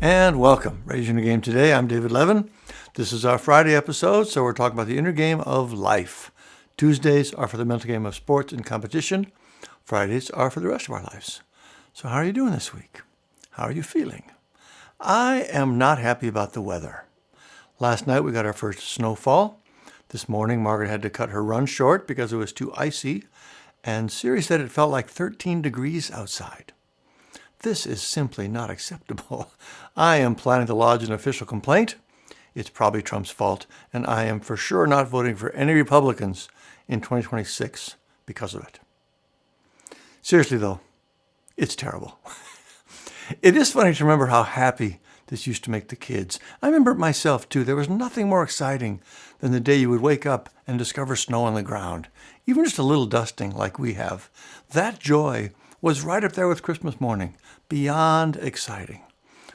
And welcome. Raising the Game today. I'm David Levin. This is our Friday episode, so we're talking about the inner game of life. Tuesdays are for the mental game of sports and competition. Fridays are for the rest of our lives. So how are you doing this week? How are you feeling? I am not happy about the weather. Last night we got our first snowfall. This morning Margaret had to cut her run short because it was too icy, and Siri said it felt like 13 degrees outside. This is simply not acceptable. I am planning to lodge an official complaint. It's probably Trump's fault, and I am for sure not voting for any Republicans in 2026 because of it. Seriously, though, it's terrible. It is funny to remember how happy this used to make the kids. I remember it myself, too. There was nothing more exciting than the day you would wake up and discover snow on the ground, even just a little dusting like we have. That joy was right up there with Christmas morning, beyond exciting.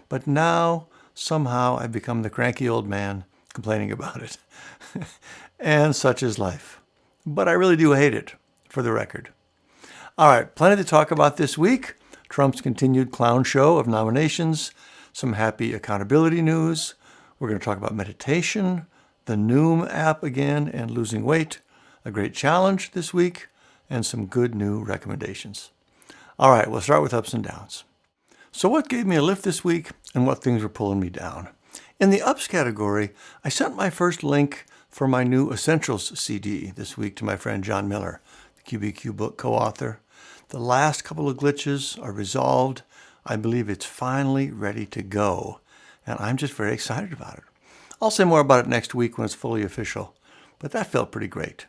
But now, somehow, I've become the cranky old man complaining about it. And such is life. But I really do hate it, for the record. All right, plenty to talk about this week. Trump's continued clown show of nominations, some happy accountability news. We're going to talk about meditation, the Noom app again, and losing weight, a great challenge this week, and some good new recommendations. All right, we'll start with ups and downs. So what gave me a lift this week and what things were pulling me down? In the ups category, I sent my first link for my new Essentials CD this week to my friend John Miller, the QBQ book co-author. The last couple of glitches are resolved. I believe it's finally ready to go, and I'm just very excited about it. I'll say more about it next week when it's fully official, but that felt pretty great.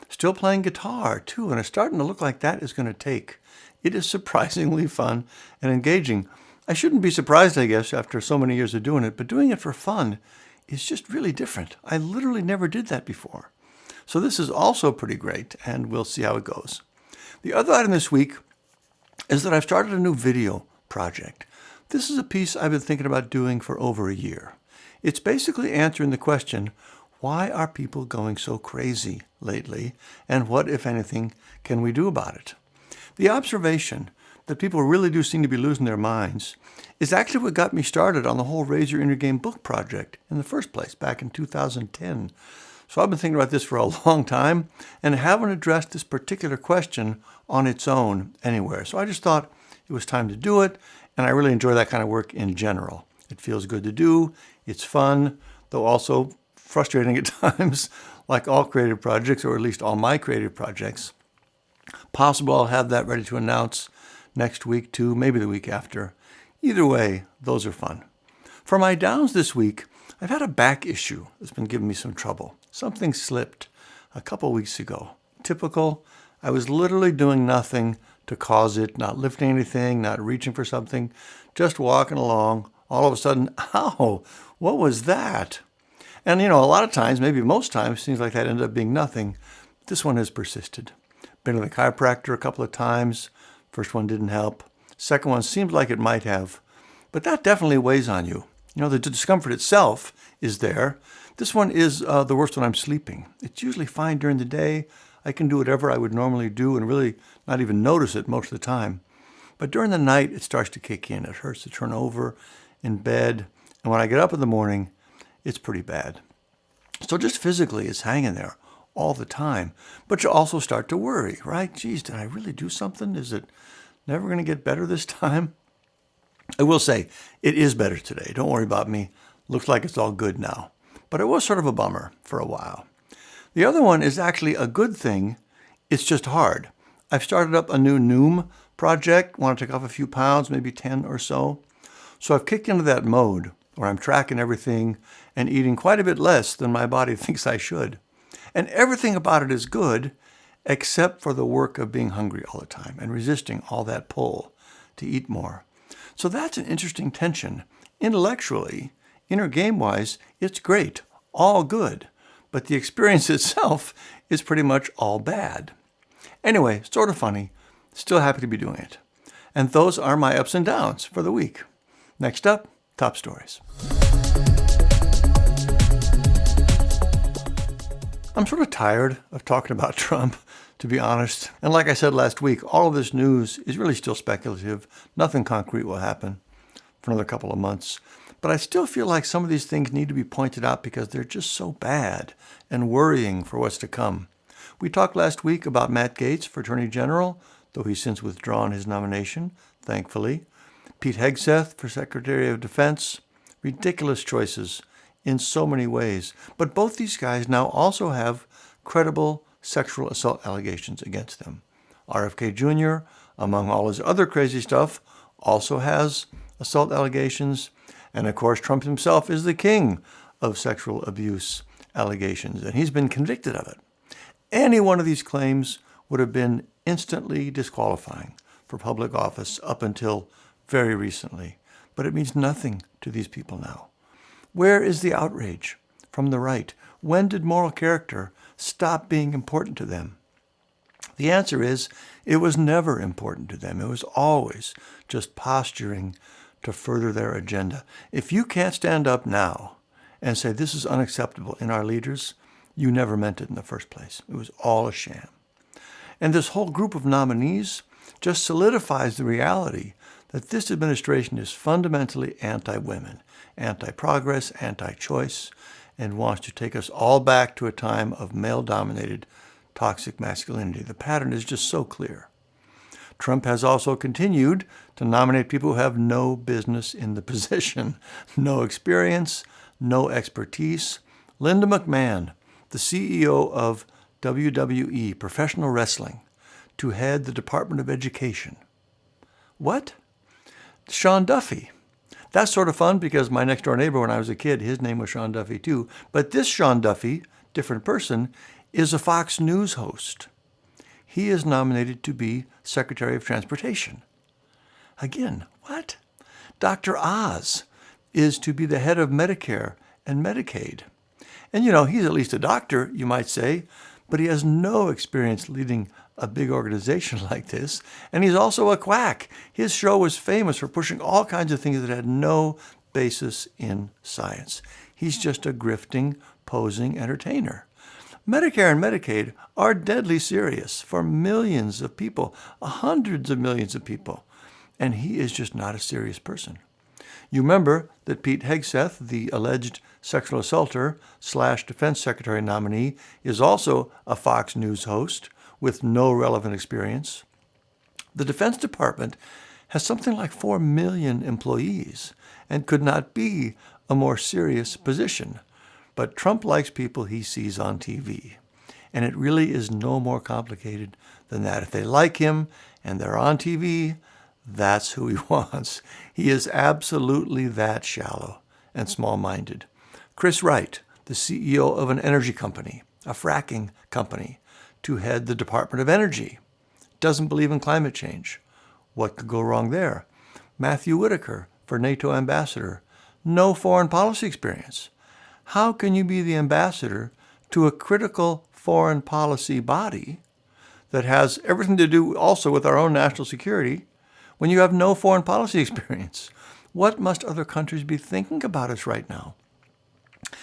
Still playing guitar, too, and it's starting to look like that is going to take. It is surprisingly fun and engaging. I shouldn't be surprised, I guess, after so many years of doing it, but doing it for fun is just really different. I literally never did that before. So this is also pretty great, and we'll see how it goes. The other item this week is that I've started a new video project. This is a piece I've been thinking about doing for over a year. It's basically answering the question, why are people going so crazy lately, and what, if anything, can we do about it? The observation that people really do seem to be losing their minds is actually what got me started on the whole Raise Your Inner Game book project in the first place, back in 2010. So I've been thinking about this for a long time and haven't addressed this particular question on its own anywhere. So I just thought it was time to do it, and I really enjoy that kind of work in general. It feels good to do, it's fun, though also frustrating at times, like all creative projects, or at least all my creative projects. Possible I'll have that ready to announce next week too, maybe the week after. Either way, those are fun. For my downs this week, I've had a back issue that's been giving me some trouble. Something slipped a couple weeks ago. Typical. I was literally doing nothing to cause it, not lifting anything, not reaching for something, just walking along. All of a sudden, ow, what was that? And a lot of times, maybe most times, things like that end up being nothing. This one has persisted. Been to the chiropractor a couple of times. First one didn't help. Second one seemed like it might have. But that definitely weighs on you. The discomfort itself is there. This one is the worst when I'm sleeping. It's usually fine during the day. I can do whatever I would normally do and really not even notice it most of the time. But during the night, it starts to kick in. It hurts to turn over in bed. And when I get up in the morning, it's pretty bad. So just physically, it's hanging there all the time. But you also start to worry, right? Geez, did I really do something? Is it never going to get better this time? I will say, it is better today. Don't worry about me. Looks like it's all good now. But it was sort of a bummer for a while. The other one is actually a good thing. It's just hard. I've started up a new Noom project. Want to take off a few pounds, maybe 10 or so. So I've kicked into that mode where I'm tracking everything and eating quite a bit less than my body thinks I should. And everything about it is good, except for the work of being hungry all the time and resisting all that pull to eat more. So that's an interesting tension. Intellectually, inner game-wise, it's great, all good. But the experience itself is pretty much all bad. Anyway, sort of funny. Still happy to be doing it. And those are my ups and downs for the week. Next up, top stories. I'm sort of tired of talking about Trump, to be honest. And like I said last week, all of this news is really still speculative. Nothing concrete will happen for another couple of months. But I still feel like some of these things need to be pointed out because they're just so bad and worrying for what's to come. We talked last week about Matt Gaetz for Attorney General, though he's since withdrawn his nomination, thankfully. Pete Hegseth for Secretary of Defense. Ridiculous choices in so many ways. But both these guys now also have credible sexual assault allegations against them. RFK Jr., among all his other crazy stuff, also has assault allegations. And of course, Trump himself is the king of sexual abuse allegations, and he's been convicted of it. Any one of these claims would have been instantly disqualifying for public office up until very recently. But it means nothing to these people now. Where is the outrage from the right? When did moral character stop being important to them? The answer is it was never important to them. It was always just posturing to further their agenda. If you can't stand up now and say this is unacceptable in our leaders, you never meant it in the first place. It was all a sham. And this whole group of nominees just solidifies the reality that this administration is fundamentally anti-women, anti-progress, anti-choice, and wants to take us all back to a time of male-dominated toxic masculinity. The pattern is just so clear. Trump has also continued to nominate people who have no business in the position, no experience, no expertise. Linda McMahon, the CEO of WWE, professional wrestling, to head the Department of Education. What? Sean Duffy. That's sort of fun because my next door neighbor when I was a kid, his name was Sean Duffy too. But this Sean Duffy, different person, is a Fox News host. He is nominated to be Secretary of Transportation. Again, what? Dr. Oz is to be the head of Medicare and Medicaid. And he's at least a doctor, you might say, but he has no experience leading a big organization like this. And he's also a quack. His show was famous for pushing all kinds of things that had no basis in science. He's just a grifting, posing entertainer. Medicare and Medicaid are deadly serious for millions of people, hundreds of millions of people. And he is just not a serious person. You remember that Pete Hegseth, the alleged sexual assaulter / defense secretary nominee, is also a Fox News host with no relevant experience. The Defense Department has something like 4 million employees and could not be a more serious position. But Trump likes people he sees on TV. And it really is no more complicated than that. If they like him and they're on TV, that's who he wants. He is absolutely that shallow and small-minded. Chris Wright, the CEO of an energy company, a fracking company, to head the Department of Energy, doesn't believe in climate change. What could go wrong there? Matthew Whitaker, for NATO ambassador, no foreign policy experience. How can you be the ambassador to a critical foreign policy body that has everything to do also with our own national security when you have no foreign policy experience? What must other countries be thinking about us right now?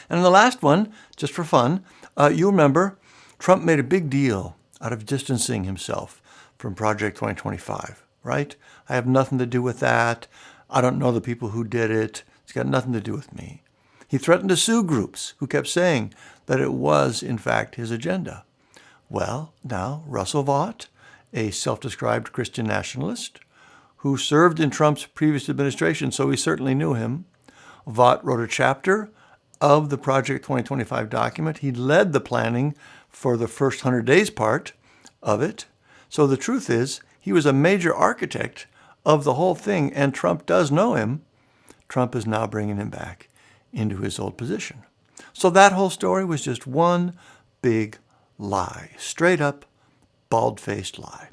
And the last one, just for fun, you remember Trump made a big deal out of distancing himself from Project 2025, right? I have nothing to do with that. I don't know the people who did it. It's got nothing to do with me. He threatened to sue groups who kept saying that it was, in fact, his agenda. Well, now Russell Vought, a self-described Christian nationalist who served in Trump's previous administration, so we certainly knew him. Vought wrote a chapter of the Project 2025 document. He led the planning for the first 100 days part of it. So the truth is, he was a major architect of the whole thing, and Trump does know him. Trump is now bringing him back into his old position. So that whole story was just one big lie, straight up, bald-faced lie.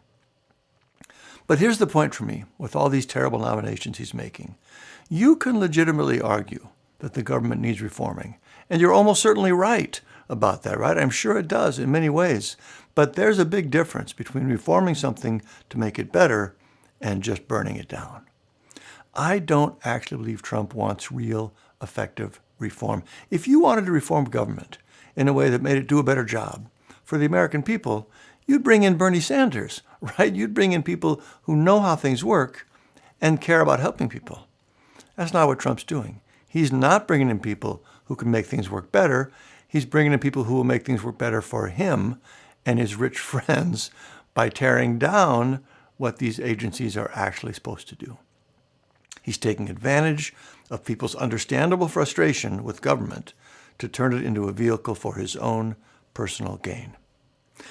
But here's the point for me with all these terrible nominations he's making. You can legitimately argue that the government needs reforming, and you're almost certainly right about that, right? I'm sure it does in many ways. But there's a big difference between reforming something to make it better and just burning it down. I don't actually believe Trump wants real, effective reform. If you wanted to reform government in a way that made it do a better job for the American people, you'd bring in Bernie Sanders, right? You'd bring in people who know how things work and care about helping people. That's not what Trump's doing. He's not bringing in people who can make things work better. He's bringing in people who will make things work better for him and his rich friends by tearing down what these agencies are actually supposed to do. He's taking advantage of people's understandable frustration with government to turn it into a vehicle for his own personal gain.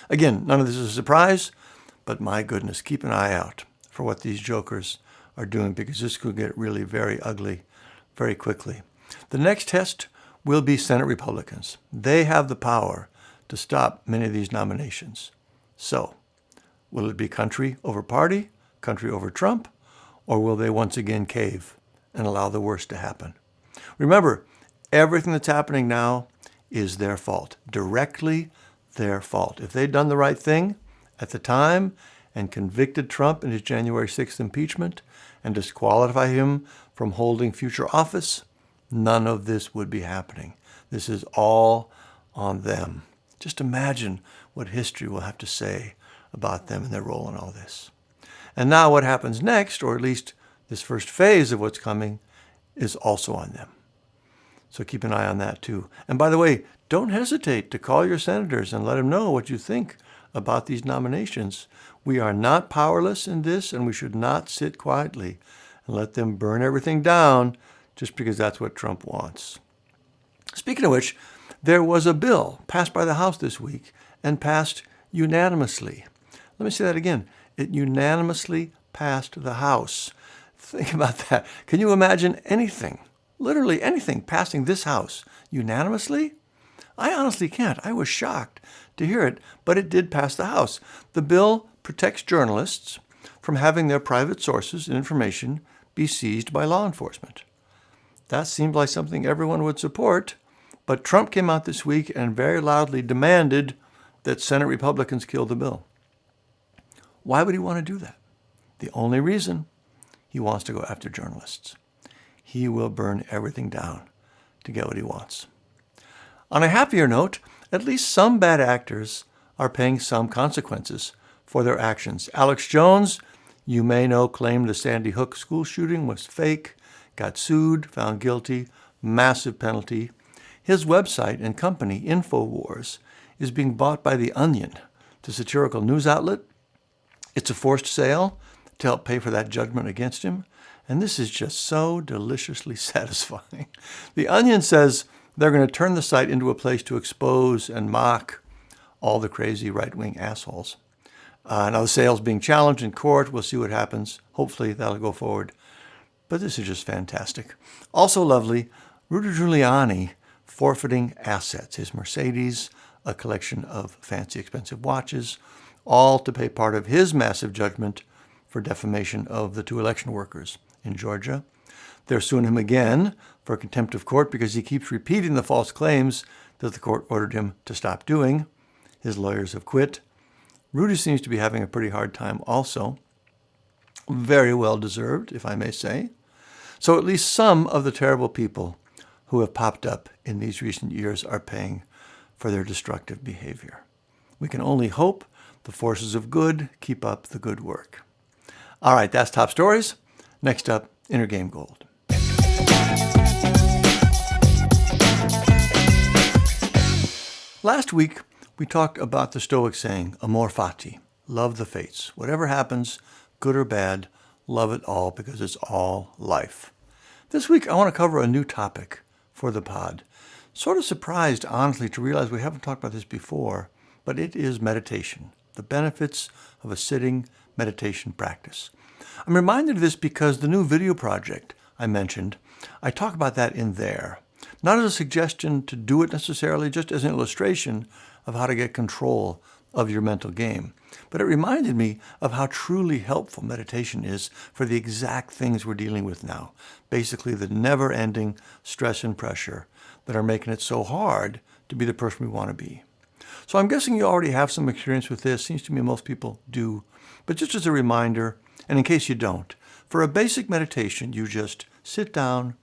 Again, none of this is a surprise, but my goodness, keep an eye out for what these jokers are doing, because this could get really very ugly very quickly. The next test will be Senate Republicans. They have the power to stop many of these nominations. So, will it be country over party, country over Trump, or will they once again cave and allow the worst to happen? Remember, everything that's happening now is their fault, directly their fault. If they'd done the right thing at the time and convicted Trump in his January 6th impeachment and disqualify him from holding future office, none of this would be happening. This is all on them. Just imagine what history will have to say about them and their role in all this. And now what happens next, or at least this first phase of what's coming, is also on them. So keep an eye on that too. And by the way, don't hesitate to call your senators and let them know what you think about these nominations. We are not powerless in this, and we should not sit quietly and let them burn everything down just because that's what Trump wants. Speaking of which, there was a bill passed by the House this week and passed unanimously. Let me say that again. It unanimously passed the House. Think about that. Can you imagine anything, literally anything, passing this House unanimously? I honestly can't. I was shocked to hear it, but it did pass the House. The bill protects journalists from having their private sources and information be seized by law enforcement. That seems like something everyone would support, but Trump came out this week and very loudly demanded that Senate Republicans kill the bill. Why would he want to do that? The only reason: he wants to go after journalists. He will burn everything down to get what he wants. On a happier note, at least some bad actors are paying some consequences for their actions. Alex Jones, you may know, claimed the Sandy Hook school shooting was fake, got sued, found guilty, massive penalty. His website and company, InfoWars, is being bought by The Onion, the satirical news outlet. It's a forced sale to help pay for that judgment against him, and this is just so deliciously satisfying. The Onion says they're going to turn the site into a place to expose and mock all the crazy right-wing assholes. Now the sale's being challenged in court. We'll see what happens. Hopefully that'll go forward. But this is just fantastic. Also lovely, Rudy Giuliani forfeiting assets, his Mercedes, a collection of fancy expensive watches, all to pay part of his massive judgment for defamation of the 2 election workers in Georgia. They're suing him again for contempt of court because he keeps repeating the false claims that the court ordered him to stop doing. His lawyers have quit. Rudy seems to be having a pretty hard time also. Very well deserved, if I may say. So at least some of the terrible people who have popped up in these recent years are paying for their destructive behavior. We can only hope the forces of good keep up the good work. All right, that's Top Stories. Next up, Inner Game Gold. Last week, we talked about the Stoic saying, amor fati, love the fates. Whatever happens, good or bad, love it all because it's all life. This week, I want to cover a new topic for the pod. Sort of surprised, honestly, to realize we haven't talked about this before, but it is meditation, the benefits of a sitting meditation practice. I'm reminded of this because the new video project I mentioned, I talk about that in there. Not as a suggestion to do it necessarily, just as an illustration of how to get control of your mental game. But it reminded me of how truly helpful meditation is for the exact things we're dealing with now. Basically, the never-ending stress and pressure that are making it so hard to be the person we want to be. So I'm guessing you already have some experience with this. Seems to me most people do. But just as a reminder, and in case you don't, for a basic meditation, you just sit down,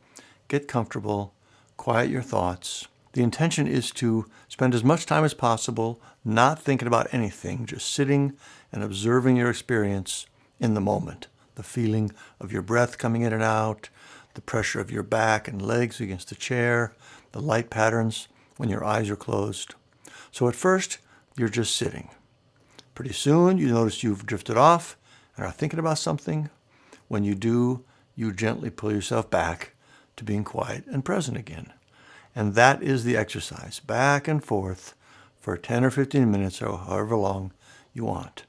get comfortable, quiet your thoughts. The intention is to spend as much time as possible not thinking about anything, just sitting and observing your experience in the moment. The feeling of your breath coming in and out, the pressure of your back and legs against the chair, the light patterns when your eyes are closed. So at first, you're just sitting. Pretty soon, you notice you've drifted off and are thinking about something. When you do, you gently pull yourself back to being quiet and present again. And that is the exercise, back and forth for 10 or 15 minutes or however long you want.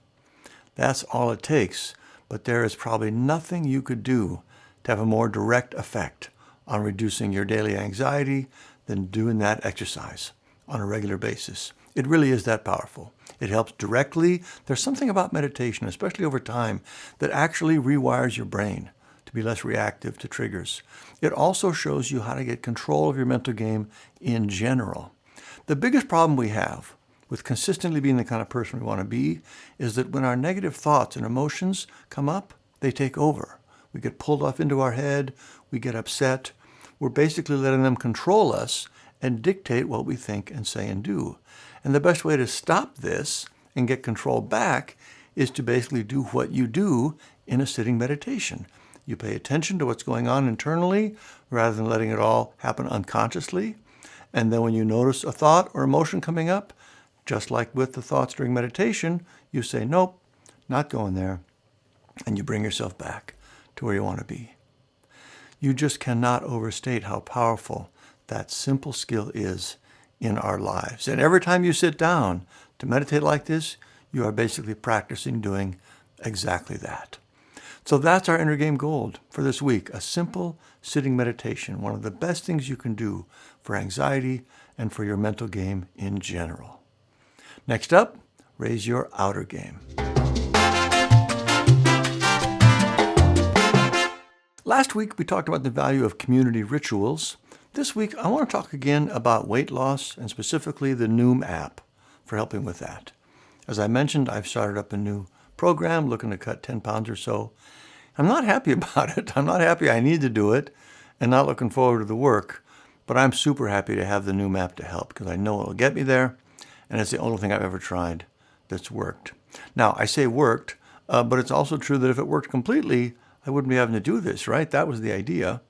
That's all it takes, but there is probably nothing you could do to have a more direct effect on reducing your daily anxiety than doing that exercise on a regular basis. It really is that powerful. It helps directly. There's something about meditation, especially over time, that actually rewires your brain to be less reactive to triggers. It also shows you how to get control of your mental game in general. The biggest problem we have with consistently being the kind of person we want to be is that when our negative thoughts and emotions come up, they take over. We get pulled off into our head. We get upset. We're basically letting them control us and dictate what we think and say and do. And the best way to stop this and get control back is to basically do what you do in a sitting meditation. You pay attention to what's going on internally rather than letting it all happen unconsciously. And then when you notice a thought or emotion coming up, just like with the thoughts during meditation, you say, nope, not going there. And you bring yourself back to where you want to be. You just cannot overstate how powerful that simple skill is in our lives. And every time you sit down to meditate like this, you are basically practicing doing exactly that. So that's our Inner Game Gold for this week, a simple sitting meditation, one of the best things you can do for anxiety and for your mental game in general. Next up, raise your outer game. Last week, we talked about the value of community rituals. This week, I want to talk again about weight loss and specifically the Noom app for helping with that. As I mentioned, I've started up a new program looking to cut 10 pounds or so. I'm not happy about it. I'm not happy I need to do it and not looking forward to the work, but I'm super happy to have the Noom app to help because I know it'll get me there, and it's the only thing I've ever tried that's worked. Now, I say worked, but it's also true that if it worked completely, I wouldn't be having to do this, right? That was the idea.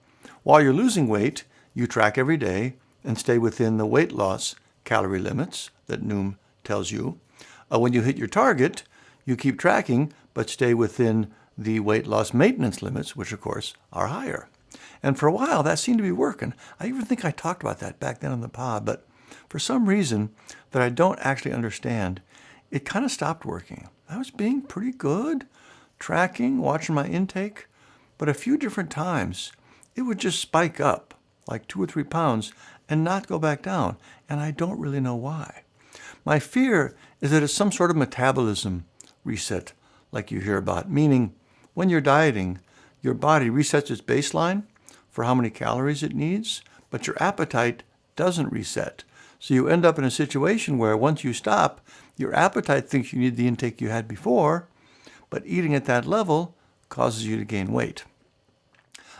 While you're losing weight, you track every day and stay within the weight loss calorie limits that Noom tells you. When you hit your target, you keep tracking, but stay within the weight loss maintenance limits, which of course are higher. And for a while, that seemed to be working. I even think I talked about that back then on the pod, but for some reason that I don't actually understand, it kind of stopped working. I was being pretty good, tracking, watching my intake, but a few different times, it would just spike up like 2 or 3 pounds and not go back down, and I don't really know why. My fear is that it's some sort of metabolism reset like you hear about, meaning when you're dieting, your body resets its baseline for how many calories it needs, but your appetite doesn't reset. So you end up in a situation where once you stop, your appetite thinks you need the intake you had before, but eating at that level causes you to gain weight.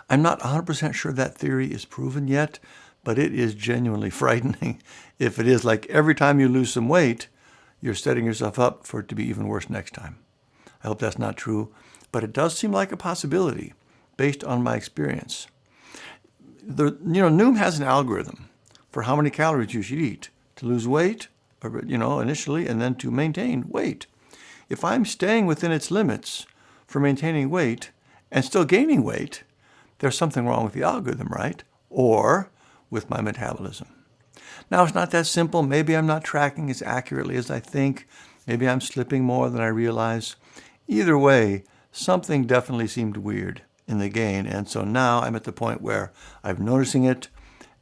I'm not 100% sure that theory is proven yet, but it is genuinely frightening if it is. Like every time you lose some weight, you're setting yourself up for it to be even worse next time. I hope that's not true, but it does seem like a possibility based on my experience. Noom has an algorithm for how many calories you should eat to lose weight, initially, and then to maintain weight. If I'm staying within its limits for maintaining weight and still gaining weight, there's something wrong with the algorithm, right? Or with my metabolism. Now, it's not that simple. Maybe I'm not tracking as accurately as I think. Maybe I'm slipping more than I realize. Either way, something definitely seemed weird in the gain. And so now I'm at the point where I'm noticing it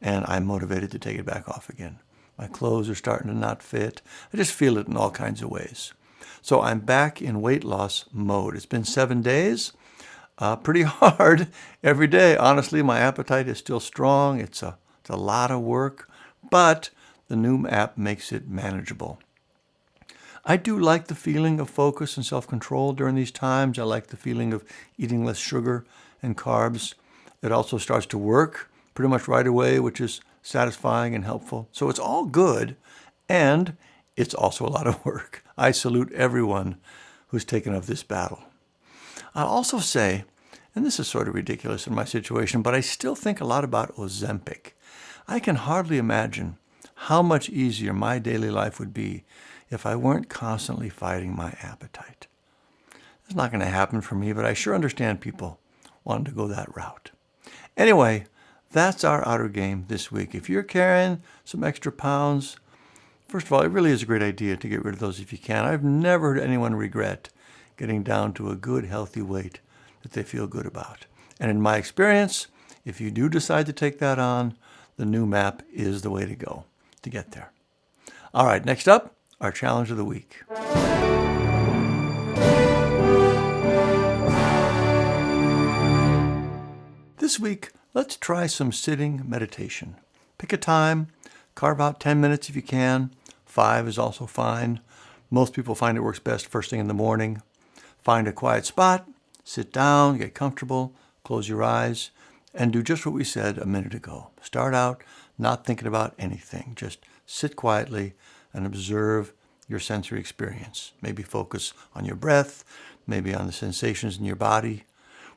and I'm motivated to take it back off again. My clothes are starting to not fit. I just feel it in all kinds of ways. So I'm back in weight loss mode. It's been 7 days. Pretty hard every day. Honestly, my appetite is still strong. It's a lot of work, but the Noom app makes it manageable. I do like the feeling of focus and self-control during these times. I like the feeling of eating less sugar and carbs. It also starts to work pretty much right away, which is satisfying and helpful. So it's all good, and it's also a lot of work. I salute everyone who's taken up this battle. I'll also say, And this is sort of ridiculous in my situation, but I still think a lot about Ozempic. I can hardly imagine how much easier my daily life would be if I weren't constantly fighting my appetite. It's not going to happen for me, but I sure understand people wanting to go that route. Anyway, that's our outer game this week. If you're carrying some extra pounds, first of all, it really is a great idea to get rid of those if you can. I've never heard anyone regret getting down to a good, healthy weight that they feel good about. And in my experience, if you do decide to take that on, the Noom app is the way to go to get there. All right, next up, our challenge of the week. This week, let's try some sitting meditation. Pick a time, carve out 10 minutes if you can. 5 is also fine. Most people find it works best first thing in the morning. Find a quiet spot, sit down, get comfortable, close your eyes, and do just what we said a minute ago. Start out not thinking about anything. Just sit quietly and observe your sensory experience. Maybe focus on your breath, maybe on the sensations in your body.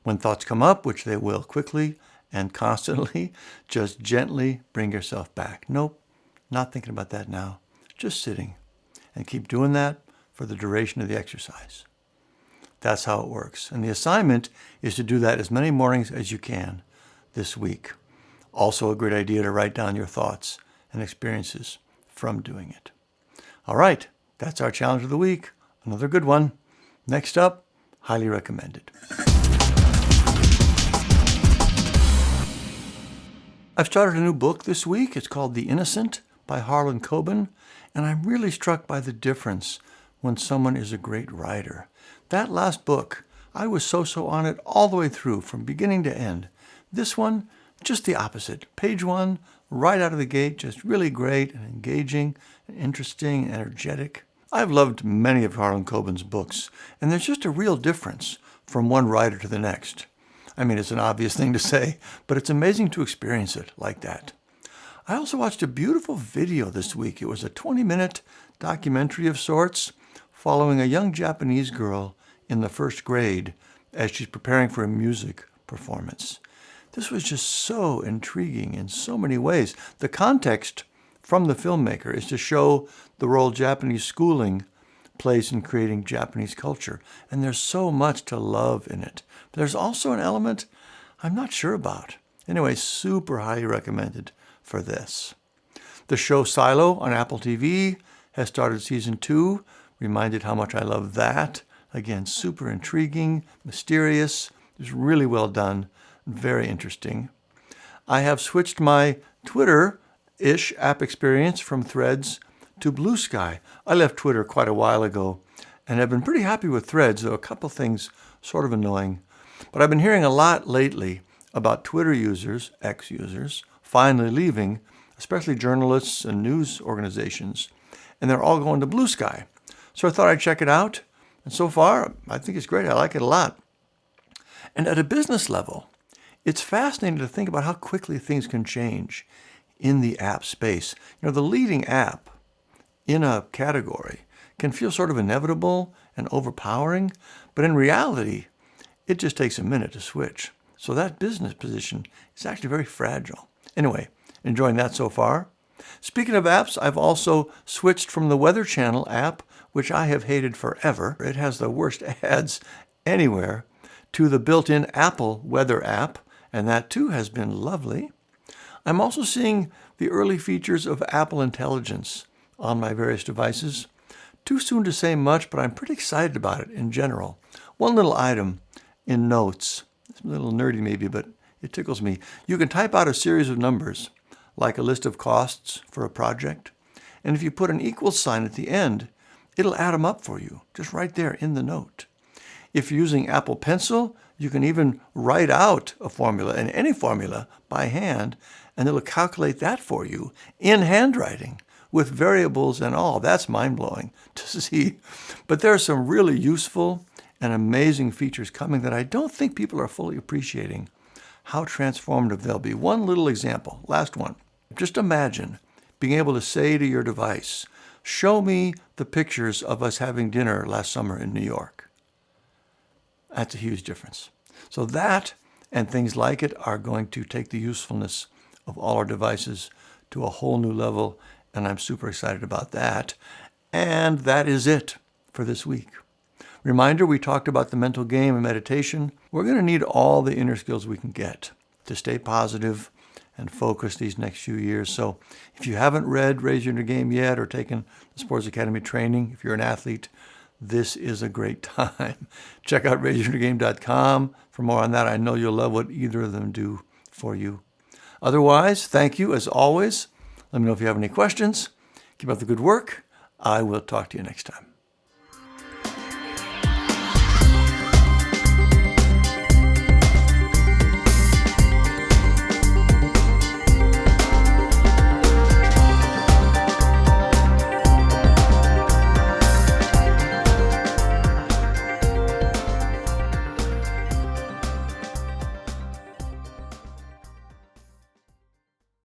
When thoughts come up, which they will quickly and constantly, just gently bring yourself back. Nope, not thinking about that now. Just sitting. And keep doing that for the duration of the exercise. That's how it works. And the assignment is to do that as many mornings as you can this week. Also a great idea to write down your thoughts and experiences from doing it. All right, that's our challenge of the week. Another good one. Next up, highly recommended. I've started a new book this week. It's called The Innocent by Harlan Coben, and I'm really struck by the difference when someone is a great writer. That last book, I was so on it all the way through, from beginning to end. This one, just the opposite. Page 1, right out of the gate, just really great and engaging and interesting and energetic. I've loved many of Harlan Coben's books, and there's just a real difference from one writer to the next. I mean, it's an obvious thing to say, but it's amazing to experience it like that. I also watched a beautiful video this week. It was a 20-minute documentary of sorts following a young Japanese girl in the first grade as she's preparing for a music performance. This was just so intriguing in so many ways. The context from the filmmaker is to show the role Japanese schooling plays in creating Japanese culture. And there's so much to love in it. But there's also an element I'm not sure about. Anyway, super highly recommended for this. The show Silo on Apple TV has started season 2. Reminded how much I love that. Again, super intriguing, mysterious. It's really well done. Very interesting. I have switched my Twitter-ish app experience from Threads to BlueSky. I left Twitter quite a while ago and have been pretty happy with Threads, though a couple things sort of annoying. But I've been hearing a lot lately about Twitter users, ex-users, finally leaving, especially journalists and news organizations, and they're all going to BlueSky. So I thought I'd check it out, and so far, I think it's great. I like it a lot. And at a business level, it's fascinating to think about how quickly things can change in the app space. You know, the leading app in a category can feel sort of inevitable and overpowering, but in reality, it just takes a minute to switch. So that business position is actually very fragile. Anyway, enjoying that so far. Speaking of apps, I've also switched from the Weather Channel app, which I have hated forever. It has the worst ads anywhere, to the built-in Apple Weather app, and that too has been lovely. I'm also seeing the early features of Apple Intelligence on my various devices. Too soon to say much, but I'm pretty excited about it in general. One little item in Notes, it's a little nerdy maybe, but it tickles me. You can type out a series of numbers, like a list of costs for a project, and if you put an equal sign at the end, it'll add them up for you, just right there in the note. If you're using Apple Pencil, you can even write out a formula, and any formula, by hand, and it'll calculate that for you in handwriting with variables and all. That's mind-blowing to see. But there are some really useful and amazing features coming that I don't think people are fully appreciating how transformative they'll be. One little example, last one. Just imagine being able to say to your device, show me the pictures of us having dinner last summer in New York. That's a huge difference. So that and things like it are going to take the usefulness of all our devices to a whole new level, and I'm super excited about that. And that is it for this week. Reminder, we talked about the mental game and meditation. We're going to need all the inner skills we can get to stay positive and focused these next few years. So if you haven't read Raise Your Inner Game yet or taken the Sports Academy training, if you're an athlete, this is a great time. Check out raiseyourinnergame.com for more on that. I know you'll love what either of them do for you. Otherwise, thank you as always. Let me know if you have any questions. Keep up the good work. I will talk to you next time.